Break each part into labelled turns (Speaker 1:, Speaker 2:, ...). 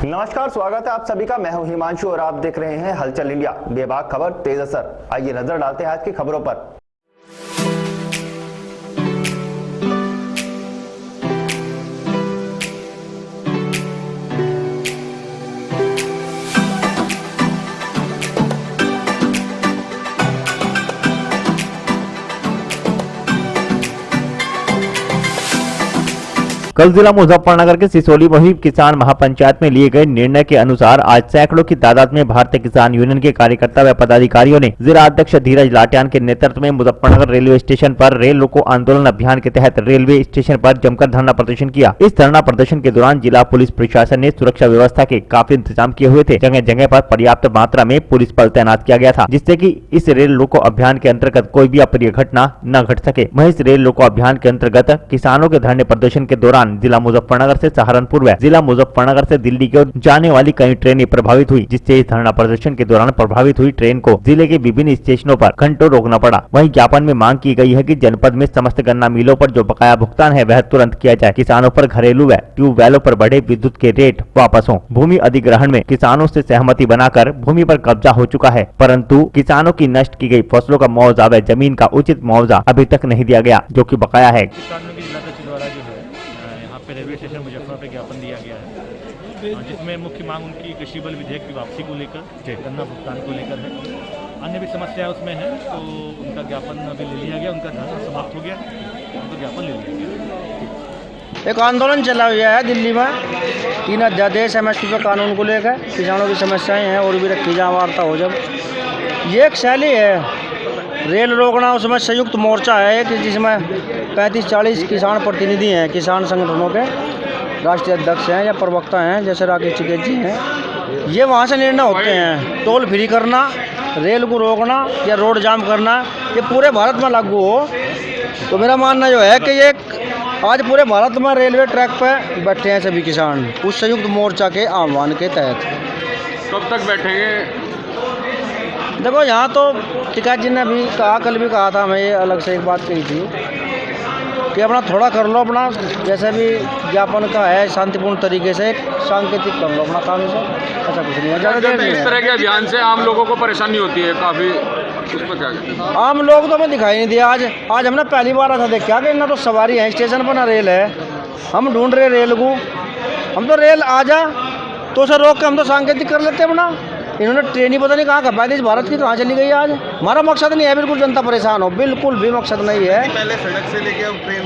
Speaker 1: नमस्कार, स्वागत है आप सभी का। मैं हूं हिमांशु और आप देख रहे हैं हलचल इंडिया। बेबाक खबर, तेज असर। आइए नजर डालते हैं आज की खबरों पर।
Speaker 2: कल जिला मुजफ्फरनगर के सिसोली मुहिब किसान महापंचायत में लिए गए निर्णय के अनुसार आज सैकड़ों की तादाद में भारतीय किसान यूनियन के कार्यकर्ता व पदाधिकारियों ने जिला अध्यक्ष धीरज लाटियान के नेतृत्व में मुजफ्फरनगर रेलवे स्टेशन पर रेल रोको आंदोलन अभियान के तहत रेलवे स्टेशन पर जमकर धरना प्रदर्शन किया। इस धरना प्रदर्शन के दौरान जिला पुलिस प्रशासन ने सुरक्षा व्यवस्था के काफी इंतजाम किए हुए थे। जगह जगह पर पर्याप्त मात्रा में पुलिस बल तैनात किया गया था, जिससे कि इस रेल रोको अभियान के अंतर्गत कोई भी अप्रिय घटना न घट सके। वहीं इस रेल रोको अभियान के अंतर्गत किसानों के धरने प्रदर्शन के दौरान जिला मुजफ्फरनगर से सहारनपुर व जिला मुजफ्फरनगर से दिल्ली की ओर जाने वाली कई ट्रेनें प्रभावित हुई, जिससे इस धरना प्रदर्शन के दौरान प्रभावित हुई ट्रेन को जिले के विभिन्न स्टेशनों पर घंटों रोकना पड़ा। वहीं ज्ञापन में मांग की गई है कि जनपद में समस्त गन्ना मिलों पर जो बकाया भुगतान है वह तुरंत किया जाए। किसानों पर घरेलू व ट्यूबवेलों पर बढ़े विद्युत के रेट वापस हों। भूमि अधिग्रहण में किसानों से सहमति बनाकर भूमि पर कब्जा हो चुका है, परंतु किसानों की नष्ट की गई फसलों का मुआवजा व जमीन का उचित मुआवजा अभी तक नहीं दिया गया, जो कि बकाया है।
Speaker 3: रेलवे स्टेशन मुजफ्फरनगर पे ज्ञापन दिया गया है, जिसमें मुख्य मांग उनकी कृषि बल विधेयक की वापसी को लेकर, गन्ना भुगतान को लेकर है। अन्य भी समस्या उसमें है, तो उनका ज्ञापन अभी ले लिया गया, उनका धरना समाप्त हो गया, उनका ज्ञापन ले लिया गया।
Speaker 4: एक आंदोलन चला हुआ है दिल्ली में 3 अध्यादेश MSP पे कानून को लेकर, किसानों की समस्याएं हैं और भी रखी जा वार्ता हो। जब ये एक शैली है रेल रोकना, उसमें संयुक्त मोर्चा है कि जिसमें 35-40 किसान प्रतिनिधि हैं, किसान संगठनों के राष्ट्रीय अध्यक्ष हैं या प्रवक्ता हैं, जैसे राकेश टिकैत जी हैं। ये वहाँ से निर्णय होते हैं। टोल फ्री करना, रेल को रोकना या रोड जाम करना, ये पूरे भारत में लागू हो। तो मेरा मानना जो है कि ये आज पूरे भारत में रेलवे ट्रैक पर बैठे हैं सभी किसान, उस संयुक्त मोर्चा के आह्वान के तहत।
Speaker 5: कब तक बैठेंगे?
Speaker 4: देखो, यहाँ तो टिकैत जी ने भी कहा, कल भी कहा था, मैं ये अलग से एक बात कही थी कि अपना थोड़ा कर लो, अपना जैसे भी ज्ञापन का है शांतिपूर्ण तरीके से एक सांकेतिक कर लो अपना काम से, ऐसा कुछ नहीं है। ज़्यादा देर नहीं है।
Speaker 5: इस तरह के अभियान से आम लोगों को परेशानी होती है काफ़ी, उसमें क्या है?
Speaker 4: आम लोग तो हमें दिखाई नहीं दिया। आज हमने पहली बार ऐसा देखा कि ना तो सवारी है स्टेशन पर ना रेल है। हम ढूंढ रहे रेल को, हम तो रेल आ जा तो उसे रोक के हम तो सांकेतिक कर लेते हैं अपना। इन्होंने ट्रेन ही पता नहीं कहाँ खपाई थी, भारत की कहाँ चली गई आज। हमारा मकसद नहीं है बिल्कुल जनता परेशान हो, बिल्कुल भी मकसद नहीं है।
Speaker 6: पहले सड़क से लेके अब ट्रेन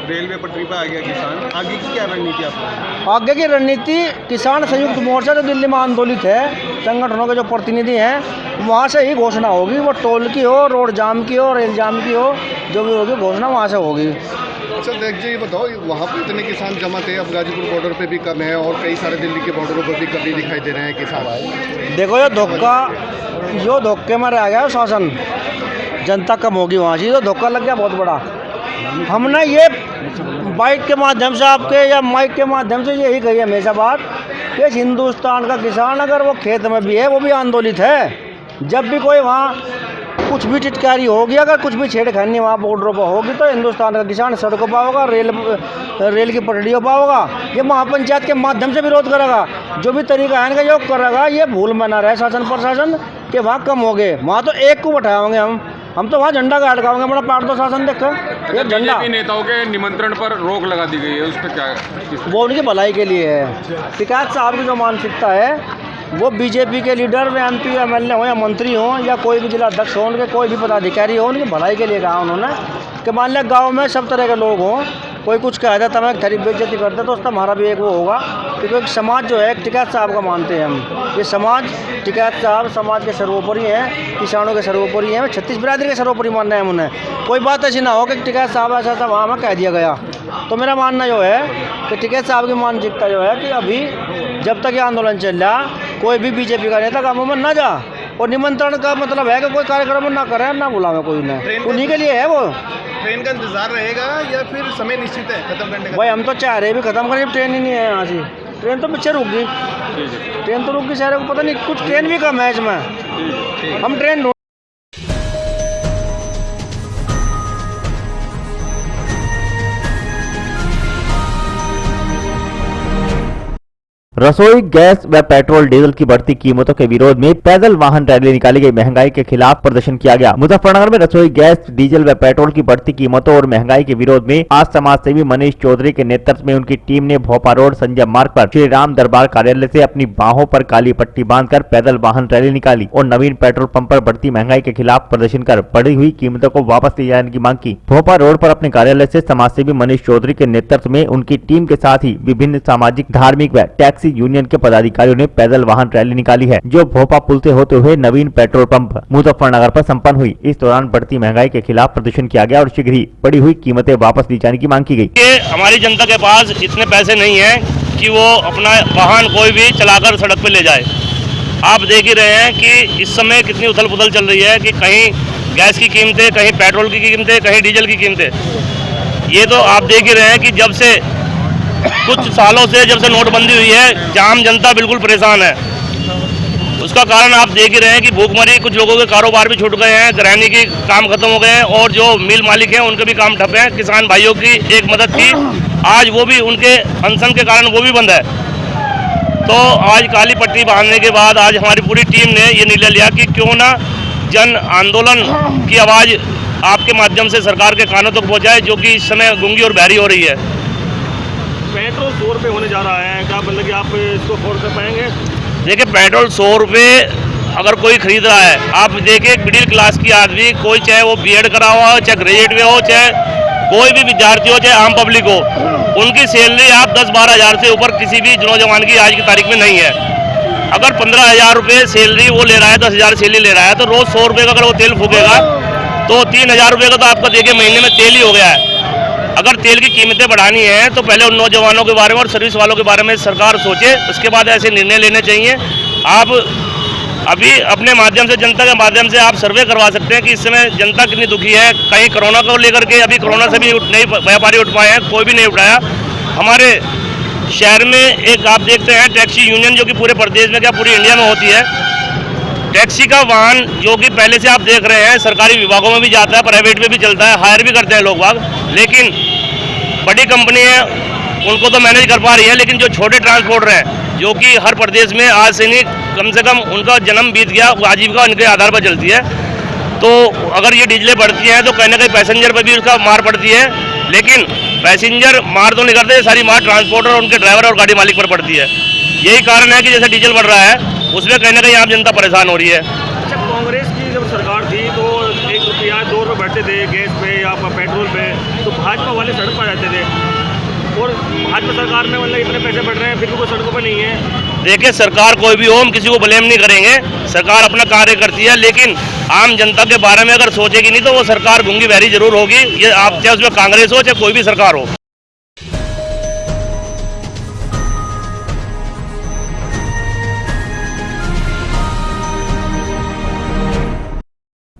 Speaker 6: रेलवे पटरी पर आ गया किसान, आगे की क्या रणनीति आपको?
Speaker 4: आगे की रणनीति, किसान संयुक्त मोर्चा जो दिल्ली में आंदोलित है, संगठनों के जो प्रतिनिधि हैं, वहाँ से ही घोषणा होगी। वो टोल की हो, रोड जाम की हो, रेल जाम की हो, जो भी होगी घोषणा वहाँ से होगी।
Speaker 6: अच्छा देखिए, ये बताओ, वहाँ पर इतने किसान जमा थे, अब गाजीपुर बॉर्डर पे भी कम है और कई सारे दिल्ली के बॉर्डरों पर भी कभी दिखाई दे रहे हैं किसान।
Speaker 4: देखो, ये धोखे में रह गया शासन, जनता कम होगी वहाँ से, तो धोखा लग गया बहुत बड़ा। हमने ये बाइक के माध्यम से आपके या माइक के माध्यम से यही कही हमेशा बात कि हिंदुस्तान का किसान अगर वो खेत में भी है वो भी आंदोलित है। जब भी कोई वहाँ कुछ भी टिटकारी होगी, अगर कुछ भी छेड़खानी वहाँ बॉर्डरों पर होगी, तो हिंदुस्तान का किसान सड़कों पर होगा, रेल की पटरियों पर होगा। ये महापंचायत के माध्यम से विरोध करेगा। जो भी तरीका है इनका योग करेगा, ये भूल में ना रहे शासन प्रशासन कि वहाँ कम हो गए। वहाँ तो एक को बैठाए होंगे हम तो वहाँ झंडा गाड़ का होंगे, अपना पार्ट तो शासन देखा ये झंडा।
Speaker 5: नेताओं के निमंत्रण पर रोक लगा दी गई है, उस पर क्या है?
Speaker 4: वो उनकी भलाई के लिए है। टिकैत साहब की जो मानसिकता है, वो बीजेपी के लीडर व MP MLA हो या मंत्री हो या कोई भी जिला अध्यक्ष हो, उनके कोई भी पदाधिकारी हो, उनकी भलाई के लिए कहा उन्होंने कि मान लिया गाँव में सब तरह के लोग हों, कोई कुछ कह देता मैं खरीद बेइज्जती करते तो उसका हमारा भी एक वो होगा। क्योंकि एक समाज जो है टिकैत साहब का मानते हैं हम। ये समाज, टिकैत साहब समाज के सर्वोपरि हैं, किसानों के सर्वोपरि हैं, 36 बिरादरी के सर्वोपरि मानना है उन्हें। कोई बात ऐसी ना हो कि टिकैत साहब ऐसा ऐसा वहाँ में कह दिया गया। तो मेरा मानना जो है कि टिकैत साहब की मानसिकता जो है कि अभी जब तक ये आंदोलन चल रहा, कोई भी बीजेपी का नेता गाँवों में ना जा, और निमंत्रण का मतलब है कि कोई कार्यक्रम ना करे, ना बुलावे कोई, ना उन्हीं के लिए है वो।
Speaker 6: ट्रेन का इंतजार रहेगा या फिर समय निश्चित है खत्म करने का?
Speaker 4: भाई हम तो चाह रहे भी खत्म करें, ट्रेन ही नहीं है यहाँ से। ट्रेन तो पीछे रुक गई, ट्रेन तो रुक गई, शहर को पता नहीं, कुछ ट्रेन भी कम है इसमें। हम ट्रेन
Speaker 2: रसोई गैस व पेट्रोल डीजल की बढ़ती कीमतों के विरोध में पैदल वाहन रैली निकाली गई। महंगाई के खिलाफ प्रदर्शन किया गया। मुजफ्फरनगर में रसोई गैस, डीजल व पेट्रोल की बढ़ती कीमतों और महंगाई के विरोध में आज समाज सेवी मनीष चौधरी के नेतृत्व में उनकी टीम ने भोपा रोड संजय मार्ग पर श्री राम दरबार कार्यालय से अपनी बाहों पर काली पट्टी बांधकर पैदल वाहन रैली निकाली और नवीन पेट्रोल पंप पर बढ़ती महंगाई के खिलाफ प्रदर्शन कर बढ़ी हुई कीमतों को वापस ले जाने की मांग की। भोपा रोड पर अपने कार्यालय से समाज सेवी मनीष चौधरी के नेतृत्व में उनकी टीम के साथ ही विभिन्न सामाजिक, धार्मिक व टैक्सी यूनियन के पदाधिकारियों ने पैदल वाहन रैली निकाली है, जो भोपा पुल से होते हुए नवीन पेट्रोल पंप मुजफ्फरनगर पर संपन्न हुई। इस दौरान बढ़ती महंगाई के खिलाफ प्रदर्शन किया गया और शीघ्र ही बढ़ी हुई कीमतें वापस ली जाने की मांग की गई।
Speaker 7: हमारी जनता के पास इतने पैसे नहीं है कि वो अपना वाहन कोई भी चलाकर सड़क पे ले जाए। आप देख ही रहे हैं कि इस समय कितनी उथल पुथल चल रही है कि कहीं गैस की कीमतें, कहीं पेट्रोल की कीमतें, कहीं डीजल की कीमतें। ये तो आप देख ही रहे हैं कि जब से कुछ सालों से जब से नोटबंदी हुई है, आम जनता बिल्कुल परेशान है। उसका कारण आप देख ही रहे हैं कि भूखमरी, कुछ लोगों के कारोबार भी छूट गए हैं, गृहिणी के काम खत्म हो गए हैं और जो मिल मालिक हैं उनके भी काम ठप हैं। किसान भाइयों की एक मदद थी, आज वो भी उनके अनशन के कारण वो भी बंद है। तो आज काली पट्टी बांधने के बाद आज हमारी पूरी टीम ने ये निर्णय लिया कि क्यों ना जन आंदोलन की आवाज़ आपके माध्यम से सरकार के कानों तक पहुँचाए, जो कि इस समय गूंगी और बहरी हो रही है।
Speaker 3: पेट्रोल 100 रुपये होने जा रहा है, क्या मतलब कि आप इसको अफोर्ड कर पाएंगे?
Speaker 7: देखिए, पेट्रोल 100 रुपये अगर कोई खरीद रहा है, आप देखिए मिडिल क्लास की आदमी, कोई चाहे वो बीएड करा हुआ हो, चाहे ग्रेजुएट में हो, चाहे कोई भी विद्यार्थी हो, चाहे आम पब्लिक हो, उनकी सैलरी आप 10-12 हज़ार से ऊपर किसी भी नौजवान की आज की तारीख में नहीं है। अगर 15,000 रुपये सैलरी वो ले रहा है, 10,000 सैलरी ले रहा है, तो रोज़ 100 रुपये का अगर वो तेल फूकेगा तो 3,000 रुपये का तो आपका देखिए महीने में तेल ही हो गया है। अगर तेल की कीमतें बढ़ानी है तो पहले उन नौजवानों के बारे में और सर्विस वालों के बारे में सरकार सोचे, उसके बाद ऐसे निर्णय लेने चाहिए। आप अभी अपने माध्यम से, जनता के माध्यम से आप सर्वे करवा सकते हैं कि इस समय जनता कितनी दुखी है। कहीं कोरोना को लेकर के, अभी कोरोना से भी नहीं व्यापारी उठ पाए हैं, कोई भी नहीं उठाया। हमारे शहर में एक आप देखते हैं टैक्सी यूनियन, जो कि पूरे प्रदेश में क्या पूरी इंडिया में होती है। टैक्सी का वाहन जो कि पहले से आप देख रहे हैं सरकारी विभागों में भी जाता है, प्राइवेट में भी चलता है, हायर भी करते हैं लोग बाग, लेकिन बड़ी कंपनी है उनको तो मैनेज कर पा रही है। लेकिन जो छोटे ट्रांसपोर्टर हैं, जो कि हर प्रदेश में आज से नहीं कम से कम उनका जन्म बीत गया, आजीविका उनके आधार पर चलती है, तो अगर ये डीजलें बढ़ती हैं तो कहीं ना कहीं पैसेंजर पर भी उसका मार पड़ती है। लेकिन पैसेंजर मार तो नहीं करते, सारी मार ट्रांसपोर्टर और उनके ड्राइवर और गाड़ी मालिक पर पड़ती है। यही कारण है कि जैसे डीजल बढ़ रहा है, उसमें कहीं ना कहीं आम जनता परेशान हो रही है।
Speaker 3: अच्छा, कांग्रेस की जब सरकार थी तो 1 रुपया 2 रुपये बढ़ते थे गैस पे या पेट्रोल पे, तो भाजपा वाले सड़क पर जाते थे, और भाजपा सरकार में मतलब इतने पैसे बढ़ रहे हैं फिर भी कोई सड़कों पर नहीं है।
Speaker 7: देखिए, सरकार कोई भी हो, हम किसी को ब्लेम नहीं करेंगे, सरकार अपना कार्य करती है, लेकिन आम जनता के बारे में अगर सोचेगी नहीं तो वो सरकार गूंगी बहरी जरूर होगी। ये आप चाहे उसमें कांग्रेस हो चाहे कोई भी सरकार हो।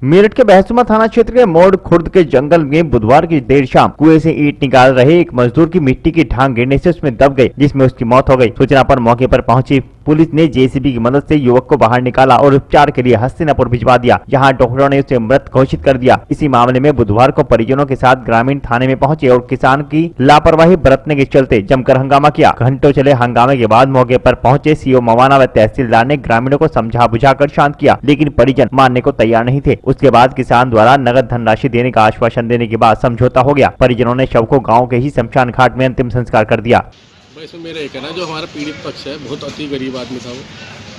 Speaker 2: मेरठ के बहसुमा थाना क्षेत्र के मोड़ खुर्द के जंगल में बुधवार की देर शाम कुएं से ईंट निकाल रहे एक मजदूर की मिट्टी की ढांक गिरने से उसमें दब गई, जिसमें उसकी मौत हो गई। सूचना पर मौके पर पहुंची पुलिस ने जेसीबी की मदद से युवक को बाहर निकाला और उपचार के लिए हस्तिनापुर भिजवा दिया, जहां डॉक्टरों ने उसे मृत घोषित कर दिया। इसी मामले में बुधवार को परिजनों के साथ ग्रामीण थाने में पहुंचे और किसान की लापरवाही बरतने के चलते जमकर हंगामा किया। घंटों चले हंगामे के बाद मौके पर पहुंचे सीओ मवाना व तहसीलदार ने ग्रामीणों को समझा बुझाकर शांत किया, लेकिन परिजन मानने को तैयार नहीं थे। उसके बाद किसान द्वारा नगद धनराशि देने का आश्वासन देने के बाद समझौता हो गया। परिजनों ने शव को गाँव के ही शमशान घाट में अंतिम संस्कार कर दिया।
Speaker 8: इसमें मेरा एक है ना, जो हमारा पीड़ित पक्ष है, बहुत अति गरीब आदमी था वो,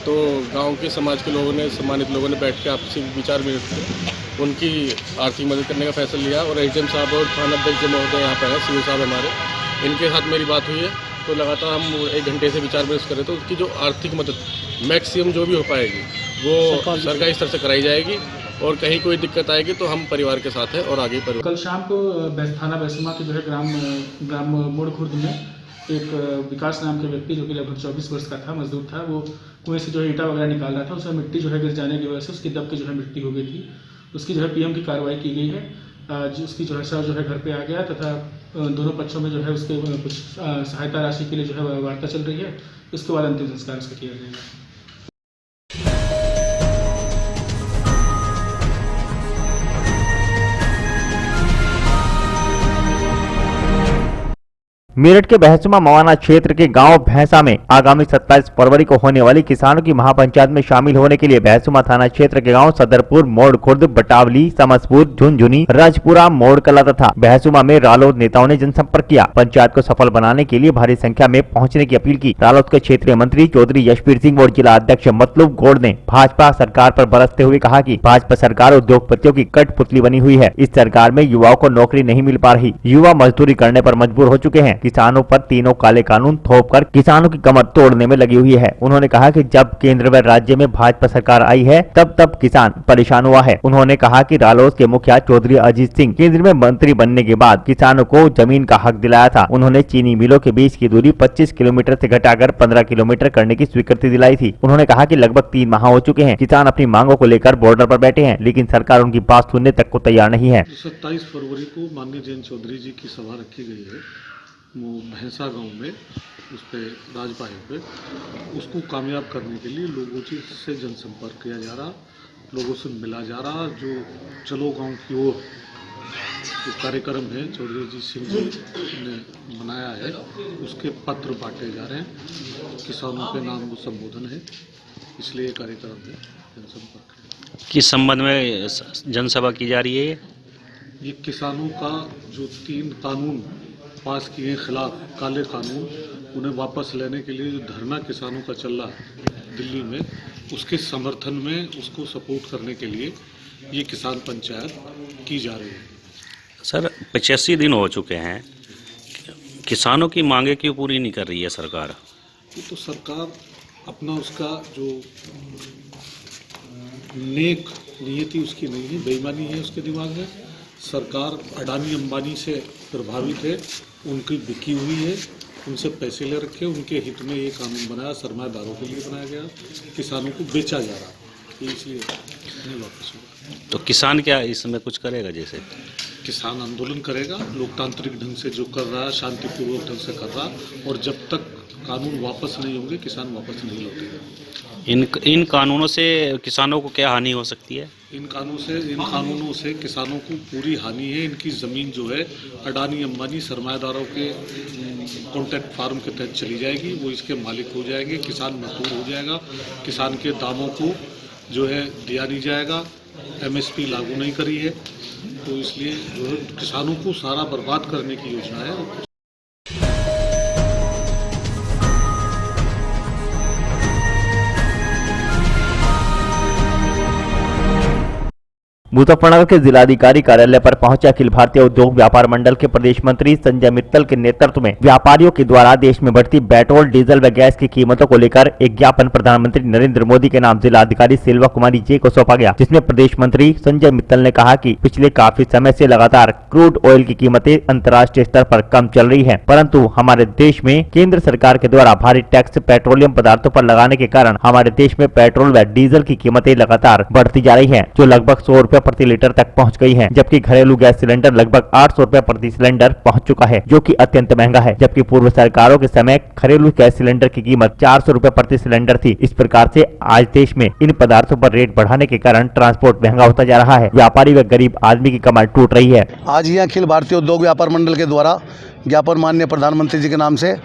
Speaker 8: तो गांव के समाज के लोगों ने, सम्मानित लोगों ने बैठ के आपसी विचार विमर्श कर उनकी आर्थिक मदद करने का फैसला लिया। और एसडीएम साहब और थाना अध्यक्ष महोदय यहाँ पर है, सीओ साहब हमारे, इनके साथ मेरी बात हुई है। तो लगातार हम 1 घंटे से विचार विमर्श कर रहे थे। उसकी जो आर्थिक मदद मैक्सिमम जो भी हो पाएगी वो सरकारी स्तर से कराई जाएगी, और कहीं कोई दिक्कत आएगी तो हम परिवार के साथ हैं और आगे परिवार।
Speaker 9: कल शाम को थाना बहसुमा के जो है ग्राम मोड़ खुर्द में एक विकास नाम के व्यक्ति, जो कि लगभग 24 वर्ष का था, मजदूर था, वो कुएं से जो है ईंटा वगैरह निकाल रहा था। उसमें मिट्टी जो है गिर जाने की वजह से उसकी दब के जो है मिट्टी हो गई थी। उसकी जो है पीएम की कार्रवाई की गई है। उसकी जो है शव जो है घर पे आ गया, तथा दोनों पक्षों में जो है उसके कुछ सहायता राशि के लिए जो है वार्ता चल रही है। उसके बाद अंतिम संस्कार उसका किया जाएगा।
Speaker 2: मेरठ के बहसुमा मवाना क्षेत्र के गांव भैंसा में आगामी 27 फरवरी को होने वाली किसानों की महापंचायत में शामिल होने के लिए बहसुमा थाना क्षेत्र के गांव सदरपुर, मोड़ खुर्द, बटावली, समसपुर, झुनझुनी, राजपुरा, मोड़ कला तथा बहसुमा में रालोद नेताओं ने जनसंपर्क किया। पंचायत को सफल बनाने के लिए भारी संख्या में पहुंचने की अपील की। रालोद के क्षेत्रीय मंत्री चौधरी यशवीर सिंह और जिला अध्यक्ष मतलूब गौड़ ने भाजपा सरकार पर बरसते हुए कहा कि भाजपा सरकार उद्योगपतियों की कठपुतली बनी हुई है। इस सरकार में युवाओं को नौकरी नहीं मिल पा रही, युवा मजदूरी करने पर मजबूर हो चुके हैं। किसानों पर तीनों काले कानून थोपकर किसानों की कमर तोड़ने में लगी हुई है। उन्होंने कहा कि जब केंद्र व राज्य में भाजपा सरकार आई है तब किसान परेशान हुआ है। उन्होंने कहा कि रालोद के मुखिया चौधरी अजीत सिंह केंद्र में मंत्री बनने के बाद किसानों को जमीन का हक दिलाया था। उन्होंने चीनी मिलों के बीच की दूरी 25 किलोमीटर से घटाकर 15 किलोमीटर करने की स्वीकृति दिलाई थी। उन्होंने कहा कि लगभग 3 माह हो चुके हैं, किसान अपनी मांगों को लेकर बॉर्डर पर बैठे हैं, लेकिन सरकार उनकी बात सुनने तक को तैयार नहीं है।
Speaker 10: 27 फरवरी को माननीय जयंत चौधरी जी की सभा रखी गई है, वो भैंसा गांव में, उस पे राजपाही पे, उसको कामयाब करने के लिए लोगों से जनसंपर्क किया जा रहा, लोगों से मिला जा रहा। जो चलो गांव की ओर जो कार्यक्रम है चौधरी जी सिंह जी ने बनाया है, उसके पत्र बांटे जा रहे हैं। किसानों के नाम वो संबोधन है, इसलिए ये कार्यक्रम है जनसंपर्क है।
Speaker 11: किस संबंध में जनसभा की जा रही है?
Speaker 10: ये किसानों का जो 3 कानून पास किए खिलाफ, काले कानून, उन्हें वापस लेने के लिए जो धरना किसानों का चल रहा है दिल्ली में, उसके समर्थन में, उसको सपोर्ट करने के लिए ये किसान पंचायत की जा रही है।
Speaker 11: सर 85 दिन हो चुके हैं, किसानों की मांगे क्यों पूरी नहीं कर रही है सरकार?
Speaker 10: ये तो सरकार अपना उसका जो नेक नीयति उसकी नहीं है, बेईमानी है उसके दिमाग में। सरकार अडानी अंबानी से प्रभावित है, उनकी बिकी हुई है, उनसे पैसे ले रखे, उनके हित में ये कानून बनाया, सरमाएदारों के लिए बनाया गया, किसानों को बेचा जा रहा है, इसलिए नहीं वापस होगा।
Speaker 11: तो किसान क्या इसमें कुछ करेगा? जैसे
Speaker 10: किसान आंदोलन करेगा, लोकतांत्रिक ढंग से जो कर रहा है, शांतिपूर्वक ढंग से कर रहा, और जब तक कानून वापस नहीं होंगे किसान वापस नहीं लौटेगा।
Speaker 11: इन कानूनों से किसानों को क्या हानि हो सकती है?
Speaker 10: इन कानूनों से किसानों को पूरी हानि है। इनकी ज़मीन जो है अडानी अंबानी सरमाएदारों के कॉन्ट्रैक्ट फार्म के तहत चली जाएगी, वो इसके मालिक हो जाएंगे, किसान मजदूर हो जाएगा, किसान के दामों को जो है दिया नहीं जाएगा, MSP लागू नहीं करी है, तो इसलिए जो है किसानों को सारा बर्बाद करने की योजना है।
Speaker 2: मुजफ्फरनगर के जिलाधिकारी कार्यालय पर पहुंचे अखिल भारतीय उद्योग व्यापार मंडल के प्रदेश मंत्री संजय मित्तल के नेतृत्व में व्यापारियों के द्वारा देश में बढ़ती पेट्रोल, डीजल व गैस की कीमतों को लेकर एक ज्ञापन प्रधानमंत्री नरेंद्र मोदी के नाम जिलाधिकारी सेल्वा कुमारी जे को सौंपा गया, जिसमें प्रदेश मंत्री संजय मित्तल ने कहा कि पिछले काफी समय से लगातार क्रूड ऑयल की कीमतें अंतर्राष्ट्रीय स्तर पर कम चल रही है, परंतु हमारे देश में केंद्र सरकार के द्वारा भारी टैक्स पेट्रोलियम पदार्थों पर लगाने के कारण हमारे देश में पेट्रोल व डीजल की कीमतें लगातार बढ़ती जा रही है, जो लगभग 100 रुपए प्रति लीटर तक पहुंच गई है, जबकि घरेलू गैस सिलेंडर लगभग 800 रुपए प्रति सिलेंडर पहुंच चुका है, जो कि अत्यंत महंगा है, जबकि पूर्व सरकारों के समय घरेलू गैस सिलेंडर की कीमत 400 रुपए प्रति सिलेंडर थी। इस प्रकार से आज देश में इन पदार्थों पर रेट बढ़ाने के कारण ट्रांसपोर्ट महंगा होता जा रहा है, व्यापारी व गरीब आदमी की कमर टूट रही है।
Speaker 12: आज ये अखिल भारतीय उद्योग व्यापार मंडल के द्वारा ज्ञापन माननीय प्रधानमंत्री जी के नाम से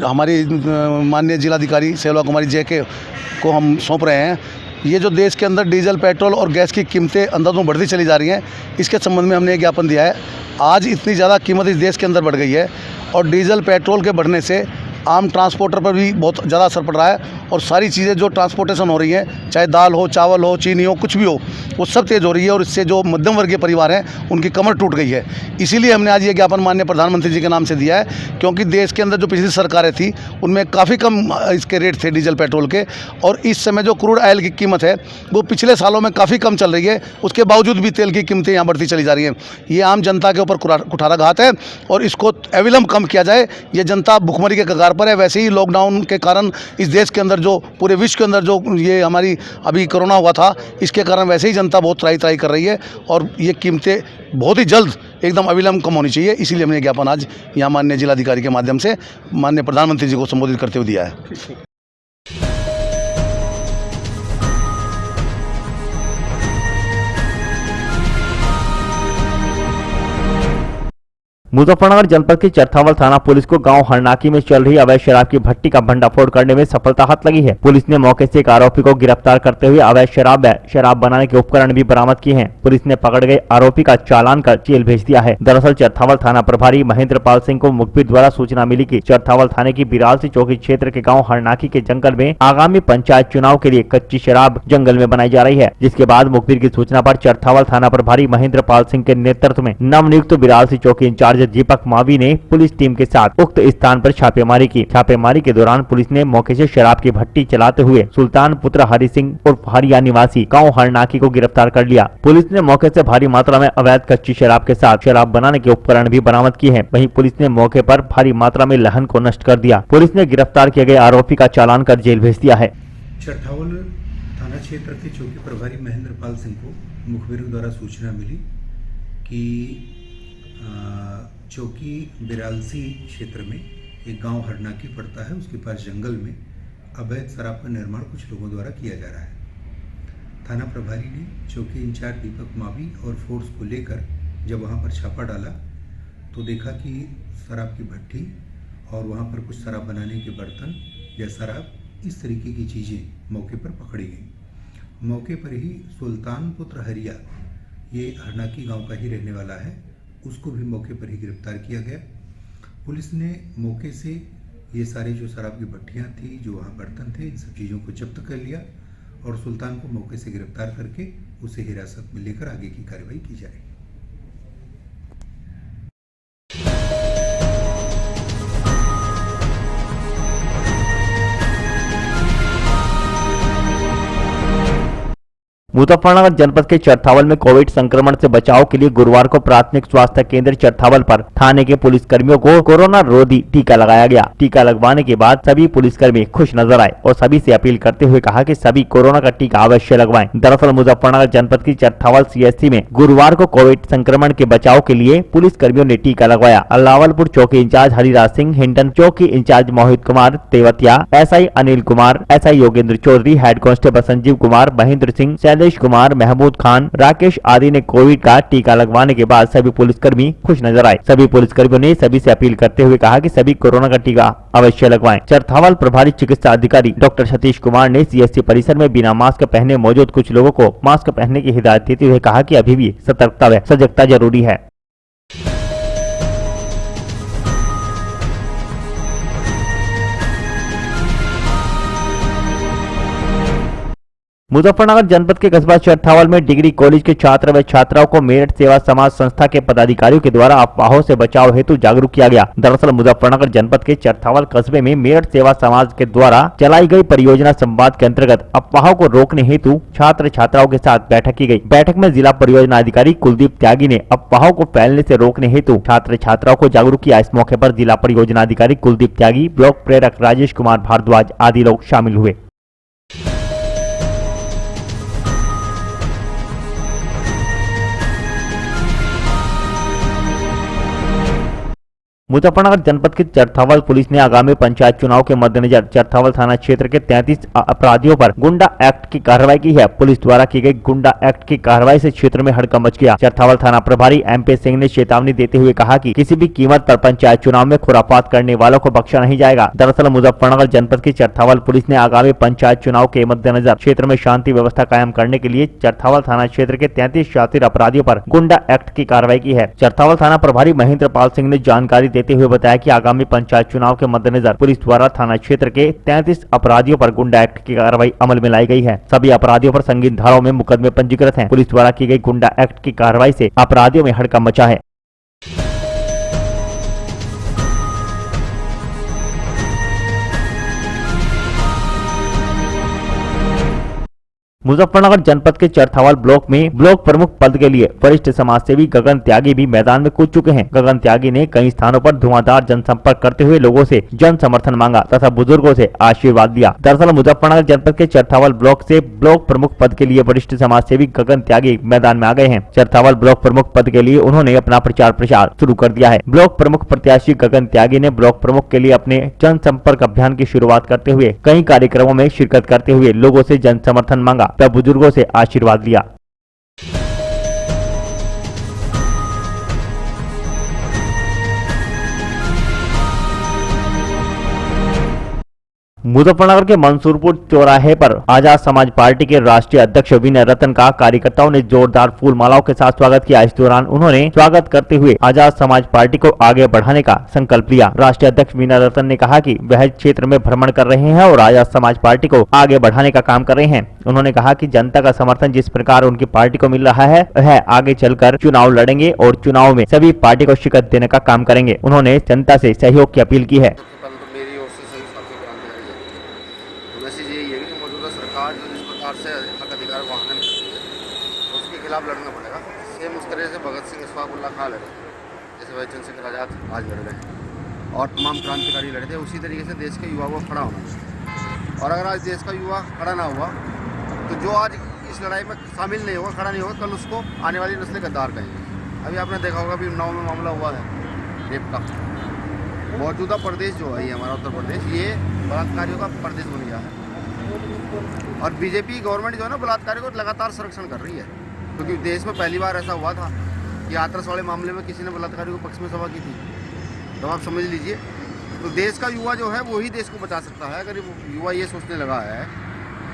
Speaker 12: हमारी माननीय जिलाधिकारी सेल्वा कुमारी जे को हम सौंप रहे हैं। ये जो देश के अंदर डीजल, पेट्रोल और गैस की कीमतें अंधाधुंध बढ़ती चली जा रही हैं, इसके संबंध में हमने एक ज्ञापन दिया है। आज इतनी ज़्यादा कीमत इस देश के अंदर बढ़ गई है और डीजल, पेट्रोल के बढ़ने से आम ट्रांसपोर्टर पर भी बहुत ज़्यादा असर पड़ रहा है और सारी चीज़ें जो ट्रांसपोर्टेशन हो रही हैं, चाहे दाल हो, चावल हो, चीनी हो, कुछ भी हो, वो सब तेज़ हो रही है और इससे जो मध्यम वर्गीय परिवार हैं उनकी कमर टूट गई है। इसीलिए हमने आज ये ज्ञापन माननीय प्रधानमंत्री जी के नाम से दिया है, क्योंकि देश के अंदर जो पिछली सरकारें थी उनमें काफ़ी कम इसके रेट थे डीजल, पेट्रोल के, और इस समय जो क्रूड ऑयल की कीमत है वो पिछले सालों में काफ़ी कम चल रही है, उसके बावजूद भी तेल की कीमतें यहाँ बढ़ती चली जा रही हैं। ये आम जनता के ऊपर कुठाराघात है और इसको अविलंब कम किया जाए। ये जनता भुखमरी के कगार पर है। वैसे ही लॉकडाउन के कारण इस देश के अंदर, जो पूरे विश्व के अंदर जो ये हमारी अभी कोरोना हुआ था, इसके कारण वैसे ही जनता बहुत त्राही कर रही है और ये कीमतें बहुत ही जल्द एकदम अविलंब कम होनी चाहिए। इसीलिए हमने ज्ञापन आज यहाँ माननीय जिलाधिकारी के माध्यम से माननीय प्रधानमंत्री जी को संबोधित करते हुए दिया है।
Speaker 2: मुजफ्फरनगर जनपद के चरथावल थाना पुलिस को गांव हरनाकी में चल रही अवैध शराब की भट्टी का भंडाफोड़ करने में सफलता हाथ लगी है। पुलिस ने मौके से एक आरोपी को गिरफ्तार करते हुए अवैध शराब बनाने के उपकरण भी बरामद किए हैं। पुलिस ने पकड़ गए आरोपी का चालान कर जेल भेज दिया है। दरअसल चरथावल थाना प्रभारी महेंद्र पाल सिंह को मुखबिर द्वारा सूचना मिली कि चरथावल थाने की बिरालसी चौकी क्षेत्र के गाँव हरनाकी के जंगल में आगामी पंचायत चुनाव के लिए कच्ची शराब जंगल में बनाई जा रही है, जिसके बाद मुखबिर की सूचना पर चरथावल थाना प्रभारी महेंद्र पाल सिंह के नेतृत्व में नवनियुक्त बिरालसी चौकी इंचार्ज दीपक मावी ने पुलिस टीम के साथ उक्त स्थान पर छापेमारी की। छापेमारी के दौरान पुलिस ने मौके से शराब की भट्टी चलाते हुए सुल्तान पुत्र हरि सिंह उर्फ हरिया निवासी गांव हरनाकी को गिरफ्तार कर लिया। पुलिस ने मौके से भारी मात्रा में अवैध कच्ची शराब के साथ शराब बनाने के उपकरण भी बरामद किए हैं। वहीं पुलिस ने मौके पर भारी मात्रा में लहन को नष्ट कर दिया। पुलिस ने गिरफ्तार किए गए आरोपी का चालान कर जेल भेज दिया है।
Speaker 13: चरथावल थाना क्षेत्र के चौकी प्रभारी महेंद्र पाल सिंह को मुखबिरों द्वारा सूचना मिली कि चौकी बिरालसी क्षेत्र में एक गांव हरनाकी पड़ता है, उसके पास जंगल में अवैध शराब का निर्माण कुछ लोगों द्वारा किया जा रहा है। थाना प्रभारी ने चौकी इंचार्ज दीपक मावी और फोर्स को लेकर जब वहां पर छापा डाला तो देखा कि शराब की भट्टी और वहां पर कुछ शराब बनाने के बर्तन या शराब इस तरीके की चीज़ें मौके पर पकड़ी गई। मौके पर ही सुल्तान पुत्र हरिया, ये हरनाकी गांव का ही रहने वाला है, उसको भी मौके पर ही गिरफ्तार किया गया। पुलिस ने मौके से ये सारी जो शराब की भट्टियाँ थी, जो वहाँ बर्तन थे, इन सब चीज़ों को जब्त कर लिया और सुल्तान को मौके से गिरफ्तार करके उसे हिरासत में लेकर आगे की कार्रवाई की जाएगी।
Speaker 2: मुजफ्फरनगर जनपद के चरथावल में कोविड संक्रमण से बचाव के लिए गुरुवार को प्राथमिक स्वास्थ्य केंद्र चरथावल पर थाने के पुलिस कर्मियों को कोरोना रोधी टीका लगाया गया। टीका लगवाने के बाद सभी पुलिसकर्मी खुश नजर आए और सभी से अपील करते हुए कहा कि सभी कोरोना का टीका अवश्य लगवाएं। दरअसल मुजफ्फरनगर जनपद की चरथावल CHC में गुरुवार को कोविड संक्रमण के बचाव के लिए पुलिस कर्मियों ने टीका लगवाया। अल्लावलपुर चौकी इंचार्ज हरिराज सिंह, हिंडन चौकी incharge Mohit Kumar Tewatia, SI Anil Kumar, SI Yogendra Chaudhary, head constable Sanjeev Kumar, Mahendra Singh, Shailesh Kumar, Mahmood Khan, Rakesh आदि ने कोविड का टीका लगवाने के बाद सभी पुलिसकर्मी खुश नजर आए। सभी पुलिसकर्मियों ने सभी से अपील करते हुए कहा कि सभी कोरोना का टीका अवश्य लगवाएं। चरथावल प्रभारी चिकित्सा अधिकारी डॉक्टर सतीश कुमार ने CHC परिसर में बिना मास्क पहने मौजूद कुछ लोगों को मास्क पहनने की हिदायत देते हुए कहा कि अभी भी सतर्कता व सजगता जरूरी है। मुजफ्फरनगर जनपद के कस्बा चरथावल में डिग्री कॉलेज के छात्र व छात्राओं को मेरठ सेवा समाज संस्था के पदाधिकारियों के द्वारा अफवाहों से बचाव हेतु जागरूक किया गया। दरअसल मुजफ्फरनगर जनपद के चरथावल कस्बे में मेरठ सेवा समाज के द्वारा चलाई गई परियोजना संवाद के अंतर्गत अफवाहों को रोकने हेतु छात्र छात्राओं के साथ बैठक की गई। बैठक में जिला परियोजना अधिकारी कुलदीप त्यागी ने अफवाहों को फैलने से रोकने हेतु छात्र छात्राओं को जागरूक किया। इस मौके पर जिला परियोजना अधिकारी कुलदीप त्यागी, ब्लॉक प्रेरक राजेश कुमार भारद्वाज आदि लोग शामिल हुए। मुजफ्फरनगर जनपद की चरथावल पुलिस ने आगामी पंचायत चुनाव के मद्देनजर चरथावल थाना क्षेत्र के 33 अपराधियों पर गुंडा एक्ट की कार्रवाई की है। पुलिस द्वारा की गई गुंडा एक्ट की कार्रवाई से क्षेत्र में हड़कंप मच गया। चरथावल थाना प्रभारी MP सिंह ने चेतावनी देते हुए कहा कि किसी भी कीमत पर पंचायत चुनाव में खुरापात करने वालों को बख्शा नहीं जाएगा। दरअसल मुजफ्फरनगर जनपद की चरथावल पुलिस ने आगामी पंचायत चुनाव के मद्देनजर क्षेत्र में शांति व्यवस्था कायम करने के लिए चरथावल थाना क्षेत्र के 33 शातिर अपराधियों पर गुंडा एक्ट की कार्रवाई की है। चरथावल थाना प्रभारी महेंद्र पाल सिंह ने जानकारी देते हुए बताया कि आगामी पंचायत चुनाव के मद्देनजर पुलिस द्वारा थाना क्षेत्र के 33 अपराधियों पर गुंडा एक्ट की कार्रवाई अमल में लाई गई है। सभी अपराधियों पर संगीन धाराओं में मुकदमे पंजीकृत हैं। पुलिस द्वारा की गई गुंडा एक्ट की कार्रवाई से अपराधियों में हड़कंप मचा है। मुजफ्फरनगर जनपद के चरथावल ब्लॉक में ब्लॉक प्रमुख पद के लिए वरिष्ठ समाजसेवी गगन त्यागी भी मैदान में कूद चुके हैं। गगन त्यागी ने कई स्थानों पर धुआंधार जनसंपर्क करते हुए लोगों से जन समर्थन मांगा तथा बुजुर्गों से आशीर्वाद दिया। दरअसल मुजफ्फरनगर जनपद के चरथावल ब्लॉक से ब्लॉक प्रमुख पद के लिए वरिष्ठ समाजसेवी गगन त्यागी मैदान में आ गए हैं। चरथावल ब्लॉक प्रमुख पद के लिए उन्होंने अपना प्रचार प्रसार शुरू कर दिया है। ब्लॉक प्रमुख प्रत्याशी गगन त्यागी ने ब्लॉक प्रमुख के लिए अपने जनसंपर्क अभियान की शुरुआत करते हुए कई कार्यक्रमों में शिरकत करते हुए लोगों से जन समर्थन मांगा व बुजुर्गों से आशीर्वाद लिया। मुजफ्फरनगर के मंसूरपुर चौराहे पर आजाद समाज पार्टी के राष्ट्रीय अध्यक्ष विनय रतन का कार्यकर्ताओं ने जोरदार फूल मालाओं के साथ स्वागत किया। इस दौरान उन्होंने स्वागत करते हुए आजाद समाज पार्टी को आगे बढ़ाने का संकल्प लिया। राष्ट्रीय अध्यक्ष विनय रतन ने कहा कि वह क्षेत्र में भ्रमण कर रहे हैं और आजाद समाज पार्टी को आगे बढ़ाने का काम कर रहे हैं। उन्होंने कहा कि जनता का समर्थन जिस प्रकार उनकी पार्टी को मिल रहा है, वह आगे चलकर चुनाव लड़ेंगे और चुनाव में सभी पार्टी को शिकस्त देने का काम करेंगे। उन्होंने जनता से सहयोग की अपील की है।
Speaker 6: मैसेज यही है कि मौजूदा सरकार जो जिस प्रकार से हक अधिकार को हासिल करती है उसके खिलाफ लड़ना पड़ेगा। सेम उस तरह से भगत सिंह अशफाकुल्ला खां लड़े, जैसे भाई चंद्रशेखर आज़ाद आज लड़ रहे हैं और तमाम क्रांतिकारी लड़े थे, उसी तरीके से देश के युवा को खड़ा होना चाहिए। और अगर आज देश का युवा खड़ा ना हुआ तो जो आज इस लड़ाई में शामिल नहीं होगा, खड़ा नहीं होगा, कल उसको आने वाली नस्लें गद्दार कहेंगी। अभी आपने देखा होगा, अभी उन्नाव में मामला हुआ है रेप का। मौजूदा प्रदेश जो है ये हमारा उत्तर प्रदेश, ये बलात्कारियों का प्रदेश बन गया है और बीजेपी गवर्नमेंट जो है ना बलात्कारियों को लगातार संरक्षण कर रही है। क्योंकि देश में पहली बार ऐसा हुआ था कि हाथरस वाले मामले में किसी ने बलात्कारियों को पक्ष में सभा की थी। तो आप समझ लीजिए, तो देश का युवा जो है वही देश को बचा सकता है। अगर युवा ये सोचने लगा है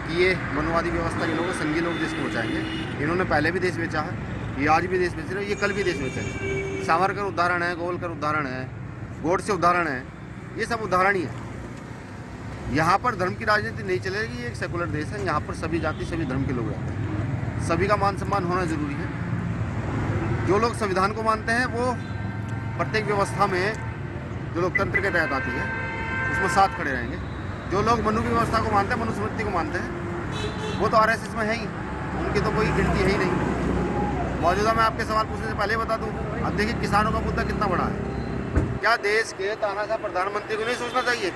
Speaker 6: कि ये मनवादी व्यवस्था ये लोग संघी लोग देश को बचाएंगे, इन्होंने पहले भी देश बेचा है, ये आज भी देश बेच रहे हैं, ये कल भी देश बेचेंगे। सावरकर उदाहरण है, गोलकर उदाहरण है, गोडसे उदाहरण है, ये सब उदाहरण ही है। यहाँ पर धर्म की राजनीति नहीं चलेगी। ये एक सेकुलर देश है, यहाँ पर सभी जाति सभी धर्म के लोग रहते हैं, सभी का मान सम्मान होना जरूरी है। जो लोग संविधान को मानते हैं वो प्रत्येक व्यवस्था में जो लोकतंत्र के तहत आती है उसमें साथ खड़े रहेंगे। जो लोग मनु की व्यवस्था को मानते हैं, मनुस्मृति को मानते हैं, वो तो RSS में है ही, उनकी तो कोई गिनती है ही नहीं। मौजूदा मैं आपके सवाल पूछने से पहले बता दूँ, अब देखिए किसानों का मुद्दा कितना बड़ा है। क्या देश के तानाशाह प्रधानमंत्री को नहीं सोचना चाहिए?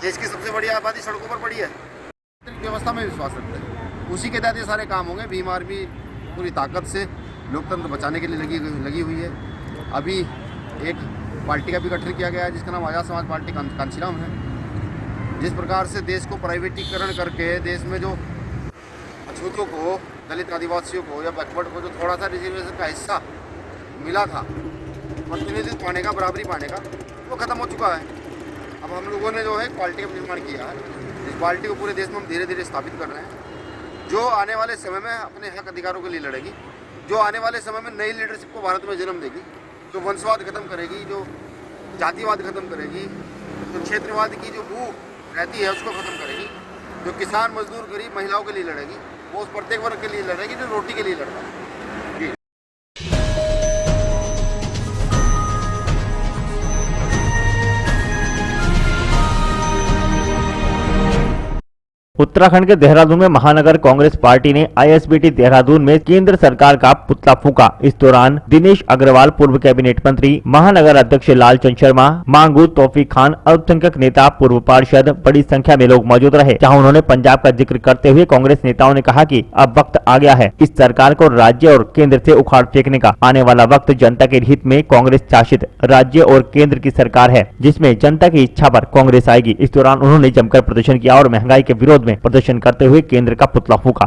Speaker 6: देश की सबसे बड़ी आबादी सड़कों पर पड़ी है, व्यवस्था में विश्वास रखते हैं, उसी के तहत ये सारे काम होंगे। भीम आर्मी पूरी ताकत से लोकतंत्र बचाने के लिए लगी हुई है। अभी एक पार्टी का भी गठन किया गया है जिसका नाम आजाद समाज पार्टी कांचीराम है। जिस प्रकार से देश को प्राइवेटीकरण करके देश में जो अछूतों को, दलित आदिवासियों को या बैकवर्ड को जो थोड़ा सा रिजर्वेशन का हिस्सा मिला था, प्रतिनिधित्व पाने का, बराबरी पाने का, वो खत्म हो चुका है। अब हम लोगों ने जो है पार्टी का निर्माण किया है। इस पार्टी को पूरे देश में हम धीरे धीरे स्थापित कर रहे हैं, जो आने वाले समय में अपने हक अधिकारों के लिए लड़ेगी, जो आने वाले समय में नई लीडरशिप को भारत में जन्म देगी, जो वंशवाद खत्म करेगी, जो जातिवाद खत्म करेगी, जो क्षेत्रवाद की जो भू रहती है उसको खत्म करेगी, जो किसान मजदूर गरीब महिलाओं के लिए लड़ेगी, वो उस प्रत्येक वर्ग के लिए लड़ेगी जो रोटी के लिए लड़ता है।
Speaker 2: उत्तराखंड के देहरादून में महानगर कांग्रेस पार्टी ने ISBT देहरादून में केंद्र सरकार का पुतला फूंका। इस दौरान दिनेश अग्रवाल, पूर्व कैबिनेट मंत्री, महानगर अध्यक्ष लालचंद शर्मा, मांगू तौफीक खान, अल्पसंख्यक नेता, पूर्व पार्षद, बड़ी संख्या में लोग मौजूद रहे। जहां उन्होंने पंजाब का जिक्र करते हुए कांग्रेस नेताओं ने कहा कि अब वक्त आ गया है इस सरकार को राज्य और केंद्र से उखाड़ फेंकने का। आने वाला वक्त जनता के हित में कांग्रेस शासित राज्य और केंद्र की सरकार है, जिसमें जनता की इच्छा पर कांग्रेस आएगी। इस दौरान उन्होंने जमकर प्रदर्शन किया और महंगाई के विरोध में प्रदर्शन करते हुए केंद्र का पुतला फूंका।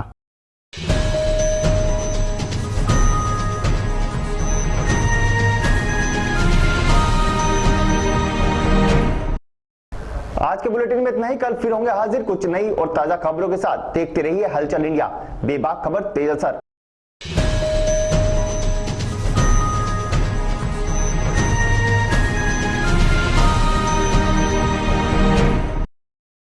Speaker 1: आज के बुलेटिन में इतना ही। कल फिर होंगे हाजिर कुछ नई और ताजा खबरों के साथ। देखते रहिए हलचल इंडिया, बेबाक खबर तेज असर।